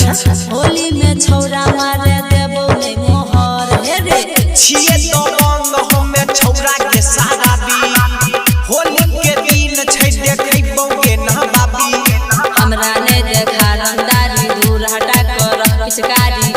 होली में छौरा मारे देबो ने मोहर हे रे छिए तो रंग हमें छौरा के सारा भी होली के दिन छै देखैबो के ना बाबी हमरा ने देखा रंगदारी दूर हटा कर पिचकारी